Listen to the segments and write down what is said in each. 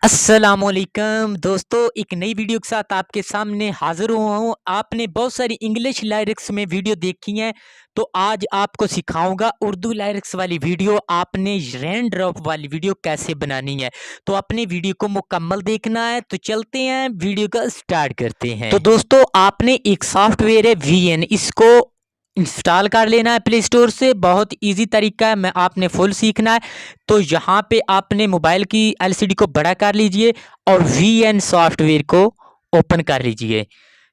अस्सलामुअलैकुम दोस्तों, एक नई वीडियो के साथ आपके सामने हाजिर हुआ हूँ। आपने बहुत सारी इंग्लिश लायरिक्स में वीडियो देखी हैं, तो आज आपको सिखाऊंगा उर्दू लायरिक्स वाली वीडियो। आपने रेन ड्रॉप वाली वीडियो कैसे बनानी है, तो अपने वीडियो को मुकम्मल देखना है। तो चलते हैं, वीडियो का स्टार्ट करते हैं। तो दोस्तों, आपने एक सॉफ्टवेयर है VN, इसको इंस्टॉल कर लेना है प्ले स्टोर से। बहुत इजी तरीका है, मैं आपने फुल सीखना है। तो यहाँ पे आपने मोबाइल की LCD को बड़ा कर लीजिए और VN सॉफ्टवेयर को ओपन कर लीजिए।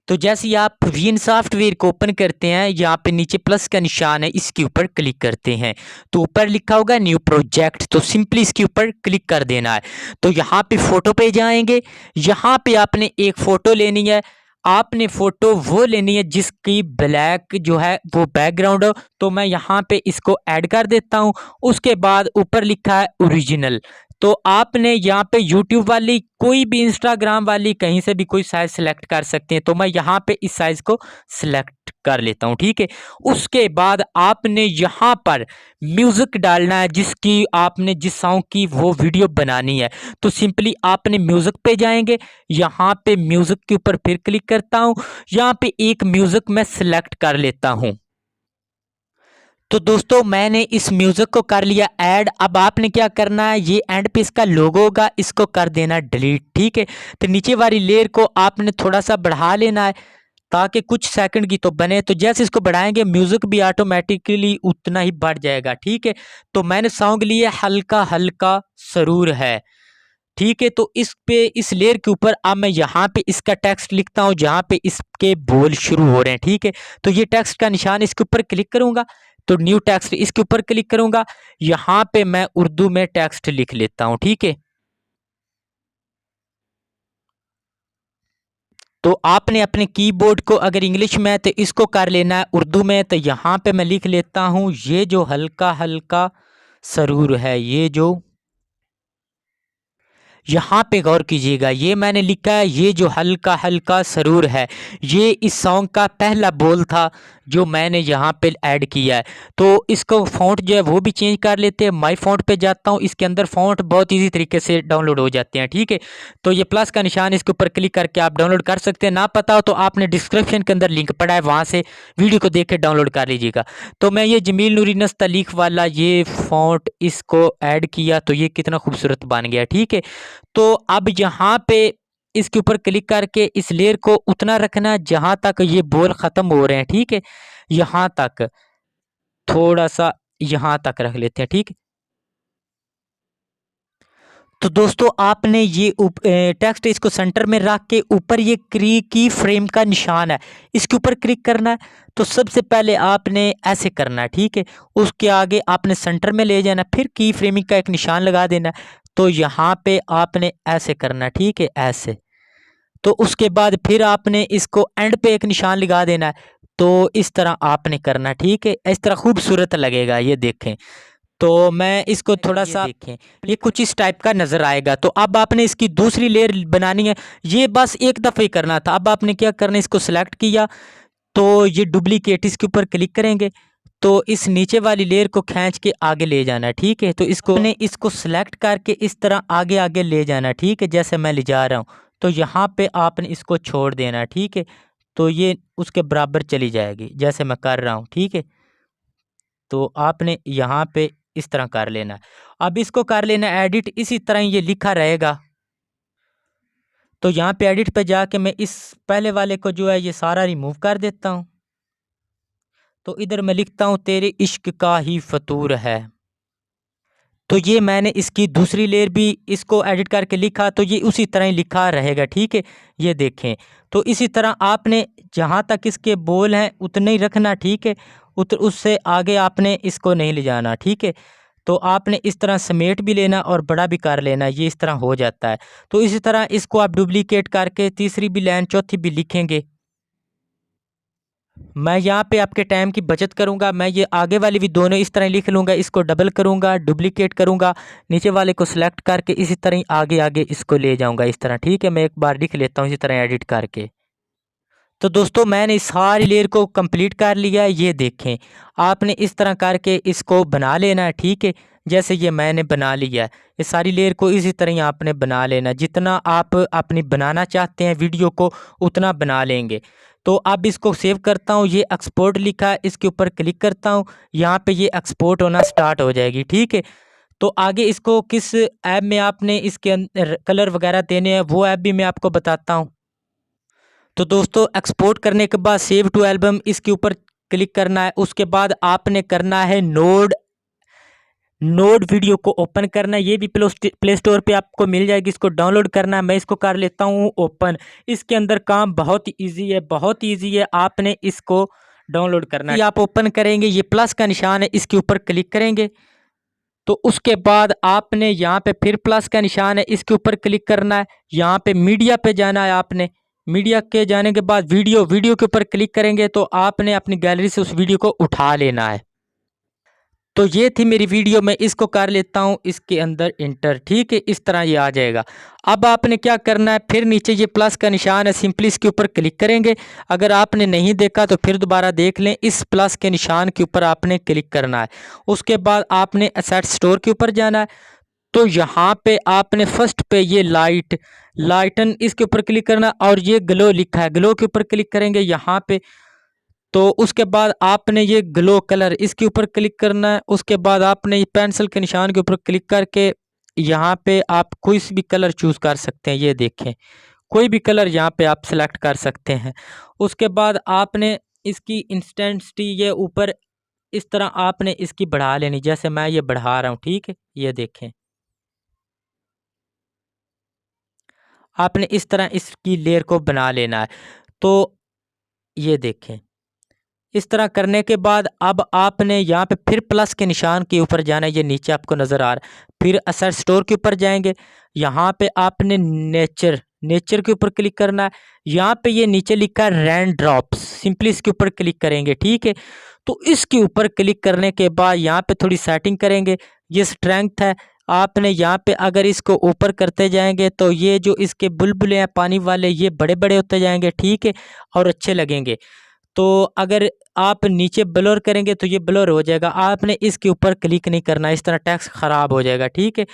तो जैसे ही आप VN सॉफ्टवेयर को ओपन करते हैं, यहाँ पे नीचे प्लस का निशान है, इसके ऊपर क्लिक करते हैं तो ऊपर लिखा होगा न्यू प्रोजेक्ट, तो सिंपली इसके ऊपर क्लिक कर देना है। तो यहाँ पे फोटो पे जाएंगे, यहाँ पे आपने एक फोटो लेनी है। आपने फोटो वो लेनी है जिसकी ब्लैक जो है वो बैकग्राउंड हो। तो मैं यहाँ पे इसको ऐड कर देता हूँ। उसके बाद ऊपर लिखा है ओरिजिनल, तो आपने यहाँ पे यूट्यूब वाली, कोई भी इंस्टाग्राम वाली, कहीं से भी कोई साइज सेलेक्ट कर सकते हैं। तो मैं यहाँ पे इस साइज को सिलेक्ट कर लेता हूँ, ठीक है। उसके बाद आपने यहाँ पर म्यूजिक डालना है, जिसकी आपने जिस सॉन्ग की वो वीडियो बनानी है। तो सिंपली आपने म्यूजिक पे जाएंगे, यहाँ पे म्यूजिक के ऊपर फिर क्लिक करता हूँ। यहाँ पे एक म्यूजिक मैं सिलेक्ट कर लेता हूँ। तो दोस्तों, मैंने इस म्यूजिक को कर लिया ऐड। अब आपने क्या करना है, ये एंड पे इसका लोगो होगा, इसको कर देना डिलीट, ठीक है। तो नीचे वाली लेयर को आपने थोड़ा सा बढ़ा लेना है ताकि कुछ सेकंड की तो बने। तो जैसे इसको बढ़ाएंगे, म्यूजिक भी ऑटोमेटिकली उतना ही बढ़ जाएगा, ठीक है। तो मैंने सॉन्ग लिया हल्का हल्का सरूर है, ठीक है। तो इस पे, इस लेयर के ऊपर अब मैं यहाँ पे इसका टेक्स्ट लिखता हूँ जहाँ पे इसके बोल शुरू हो रहे हैं, ठीक है। तो ये टेक्स्ट का निशान, इसके ऊपर क्लिक करूंगा तो न्यू टेक्स्ट, इसके ऊपर क्लिक करूंगा। यहाँ पे मैं उर्दू में टेक्स्ट लिख लेता हूँ, ठीक है। तो आपने अपने कीबोर्ड को अगर इंग्लिश में है तो इसको कर लेना है उर्दू में। तो यहाँ पे मैं लिख लेता हूँ, ये जो हल्का हल्का सरूर है, ये जो, यहाँ पे गौर कीजिएगा, ये मैंने लिखा है ये जो हल्का हल्का सरूर है, ये इस सॉन्ग का पहला बोल था जो मैंने यहाँ पे ऐड किया है। तो इसको फ़ॉन्ट जो है वो भी चेंज कर लेते हैं। माई फ़ॉन्ट पे जाता हूँ, इसके अंदर फ़ॉन्ट बहुत इजी तरीके से डाउनलोड हो जाते हैं, ठीक है। तो ये प्लस का निशान, इसके ऊपर क्लिक करके आप डाउनलोड कर सकते हैं। ना पता हो तो आपने डिस्क्रिप्शन के अंदर लिंक पड़ा है, वहाँ से वीडियो को देख के डाउनलोड कर लीजिएगा। तो मैं ये जमील नूरी नस्तलीक वाला ये फ़ॉन्ट इसको ऐड किया, तो ये कितना खूबसूरत बन गया, ठीक है। तो अब यहाँ पे इसके ऊपर क्लिक करके इस लेयर को उतना रखना जहां तक ये बोल खत्म हो रहे हैं, ठीक है। यहाँ तक, थोड़ा सा यहाँ तक रख लेते हैं, ठीक है। तो दोस्तों, आपने ये टेक्स्ट इसको सेंटर में रख के ऊपर ये की फ्रेम का निशान है, इसके ऊपर क्लिक करना है। तो सबसे पहले आपने ऐसे करना है, ठीक है। उसके आगे आपने सेंटर में ले जाना, फिर की फ्रेमिंग का एक निशान लगा देना है। तो यहाँ पे आपने ऐसे करना, ठीक है, ऐसे। तो उसके बाद फिर आपने इसको एंड पे एक निशान लगा देना है। तो इस तरह आपने करना, ठीक है। इस तरह खूबसूरत लगेगा, ये देखें। तो मैं इसको थोड़ा सा देखें, ये कुछ इस टाइप का नज़र आएगा। तो अब आपने इसकी दूसरी लेयर बनानी है, ये बस एक दफ़ा ही करना था। अब आपने क्या करना है, इसको सेलेक्ट किया तो ये डुप्लीकेट, इसके ऊपर क्लिक करेंगे तो इस नीचे वाली लेयर को खींच के आगे ले जाना है, ठीक है। तो इसको सेलेक्ट करके इस तरह आगे आगे ले जाना है, ठीक है, जैसे मैं ले जा रहा हूँ। तो यहाँ पे आपने इसको छोड़ देना है, ठीक है। तो ये उसके बराबर चली जाएगी जैसे मैं कर रहा हूँ, ठीक है। तो आपने यहाँ पे इस तरह कर लेना है। अब इसको कर लेना एडिट, इसी तरह ये लिखा रहेगा। तो यहाँ पे एडिट पे जाके मैं इस पहले वाले को जो है ये सारा रिमूव कर देता हूँ। तो इधर मैं लिखता हूँ तेरे इश्क का ही फतूर है। तो ये मैंने इसकी दूसरी लेयर भी इसको एडिट करके लिखा, तो ये उसी तरह ही लिखा रहेगा, ठीक है। ये देखें, तो इसी तरह आपने जहाँ तक इसके बोल हैं उतने ही रखना, ठीक है। उससे आगे आपने इसको नहीं ले जाना, ठीक है। तो आपने इस तरह समेट भी लेना और बड़ा भी कर लेना, ये इस तरह हो जाता है। तो इसी तरह इसको आप डुप्लीकेट करके तीसरी भी लाइन चौथी भी लिखेंगे। मैं यहाँ पे आपके टाइम की बचत करूँगा, मैं ये आगे वाली भी दोनों इस तरह लिख लूँगा, इसको डबल करूँगा, डुप्लीकेट करूँगा, नीचे वाले को सिलेक्ट करके इसी तरह ही आगे आगे इसको ले जाऊँगा इस तरह, ठीक है। मैं एक बार लिख लेता हूँ इसी तरह एडिट करके। तो दोस्तों, मैंने इस सारी लेयर को कंप्लीट कर लिया है, ये देखें। आपने इस तरह करके इसको बना लेना है, ठीक है। जैसे ये मैंने बना लिया है। ये सारी लेयर को इसी तरह ही आपने बना लेना, जितना आप अपनी बनाना चाहते हैं वीडियो को उतना बना लेंगे। तो अब इसको सेव करता हूँ, ये एक्सपोर्ट लिखा है, इसके ऊपर क्लिक करता हूँ, यहाँ पे ये एक्सपोर्ट होना स्टार्ट हो जाएगी। ठीक है, तो आगे इसको किस ऐप में आपने इसके अंदर कलर वगैरह देने हैं वो ऐप भी मैं आपको बताता हूँ। तो दोस्तों एक्सपोर्ट करने के बाद सेव टू एल्बम इसके ऊपर क्लिक करना है। उसके बाद आपने करना है नोड वीडियो को ओपन करना है। ये भी प्ले स्टोर पे आपको मिल जाएगी, इसको डाउनलोड करना है। मैं इसको कर लेता हूँ ओपन। इसके अंदर काम बहुत ईजी है, बहुत ईजी है, आपने इसको डाउनलोड करना है। आप ओपन करेंगे, ये प्लस का निशान है, इसके ऊपर क्लिक करेंगे तो उसके बाद आपने यहाँ पे फिर प्लस का निशान है, इसके ऊपर क्लिक करना है। यहाँ पे मीडिया पे जाना है, आपने मीडिया के जाने के बाद वीडियो के ऊपर क्लिक करेंगे तो आपने अपनी गैलरी से उस वीडियो को उठा लेना है। तो ये थी मेरी वीडियो, मैं इसको कर लेता हूँ इसके अंदर इंटर। ठीक है, इस तरह ये आ जाएगा। अब आपने क्या करना है, फिर नीचे ये प्लस का निशान है, सिंपली इसके ऊपर क्लिक करेंगे। अगर आपने नहीं देखा तो फिर दोबारा देख लें, इस प्लस के निशान के ऊपर आपने क्लिक करना है। उसके बाद आपने एसेट स्टोर के ऊपर जाना है। तो यहाँ पे आपने फर्स्ट पे ये लाइटन इसके ऊपर क्लिक करना और ये ग्लो लिखा है, ग्लो के ऊपर क्लिक करेंगे यहाँ पे। तो उसके बाद आपने ये ग्लो कलर इसके ऊपर क्लिक करना है। उसके बाद आपने ये पेंसिल के निशान के ऊपर क्लिक करके यहाँ पे आप कोई भी कलर चूज़ कर सकते हैं। ये देखें, कोई भी कलर यहाँ पे आप सेलेक्ट कर सकते हैं। उसके बाद आपने इसकी इंटेंसिटी ये ऊपर इस तरह आपने इसकी बढ़ा लेनी, जैसे मैं ये बढ़ा रहा हूँ। ठीक है, ये देखें, आपने इस तरह इसकी लेयर को बना लेना है। तो ये देखें, इस तरह करने के बाद अब आपने यहाँ पे फिर प्लस के निशान के ऊपर जाना है, ये नीचे आपको नज़र आ रहा है। फिर एसेट स्टोर के ऊपर जाएंगे, यहाँ पे आपने नेचर के ऊपर क्लिक करना है। यहाँ पे ये नीचे लिखा है रेन ड्रॉप्स, सिंपली इसके ऊपर क्लिक करेंगे। ठीक है, तो इसके ऊपर क्लिक करने के बाद यहाँ पे थोड़ी सेटिंग करेंगे। ये स्ट्रेंथ है, आपने यहाँ पे अगर इसको ऊपर करते जाएंगे तो ये जो इसके बुलबुले हैं पानी वाले ये बड़े बड़े होते जाएंगे। ठीक है, और अच्छे लगेंगे। तो अगर आप नीचे ब्लर करेंगे तो ये ब्लर हो जाएगा, आपने इसके ऊपर क्लिक नहीं करना, इस तरह टेक्स्ट ख़राब हो जाएगा। ठीक है,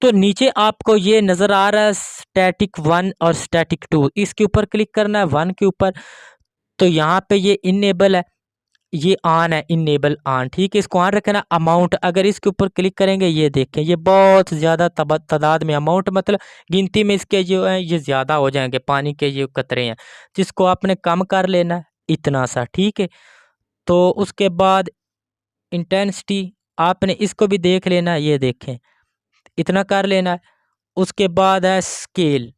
तो नीचे आपको ये नज़र आ रहा है स्टैटिक 1 और स्टैटिक 2, इसके ऊपर क्लिक करना है 1 के ऊपर। तो यहाँ पे ये इनेबल है, ये ऑन है, इनेबल ऑन। ठीक है, इसको ऑन रखना। अमाउंट अगर इसके ऊपर क्लिक करेंगे, ये देखें ये बहुत ज़्यादा तादाद में अमाउंट मतलब गिनती में इसके जो है ये ज़्यादा हो जाएंगे, पानी के ये कतरे हैं, जिसको आपने कम कर लेना है इतना सा। ठीक है, तो उसके बाद इंटेंसिटी आपने इसको भी देख लेना है, ये देखें इतना कर लेना है। उसके बाद है स्केल,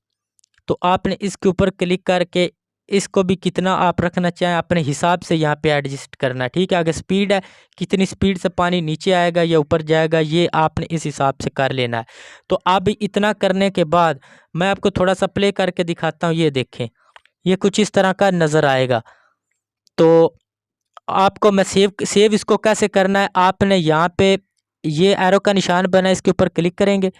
तो आपने इसके ऊपर क्लिक करके इसको भी कितना आप रखना चाहें अपने हिसाब से यहाँ पे एडजस्ट करना है। ठीक है, अगर स्पीड है कितनी स्पीड से पानी नीचे आएगा या ऊपर जाएगा ये आपने इस हिसाब से कर लेना है। तो अब इतना करने के बाद मैं आपको थोड़ा सा प्ले करके दिखाता हूँ। ये देखें, ये कुछ इस तरह का नज़र आएगा। तो आपको मैं सेव इसको कैसे करना है, आपने यहाँ पे ये एरो का निशान बना है, इसके ऊपर क्लिक करेंगे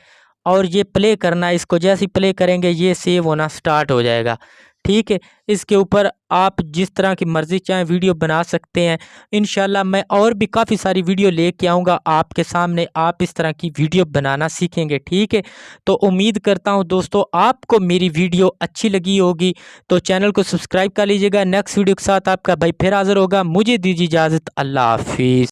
और ये प्ले करना है। इसको जैसे ही प्ले करेंगे ये सेव होना स्टार्ट हो जाएगा। ठीक है, इसके ऊपर आप जिस तरह की मर्ज़ी चाहें वीडियो बना सकते हैं। इंशाल्लाह मैं और भी काफ़ी सारी वीडियो लेके आऊँगा आपके सामने, आप इस तरह की वीडियो बनाना सीखेंगे। ठीक है, तो उम्मीद करता हूँ दोस्तों आपको मेरी वीडियो अच्छी लगी होगी, तो चैनल को सब्सक्राइब कर लीजिएगा। नेक्स्ट वीडियो के साथ आपका भाई फिर हाज़िर होगा, मुझे दीजिए इजाज़त, अल्लाह हाफिज़।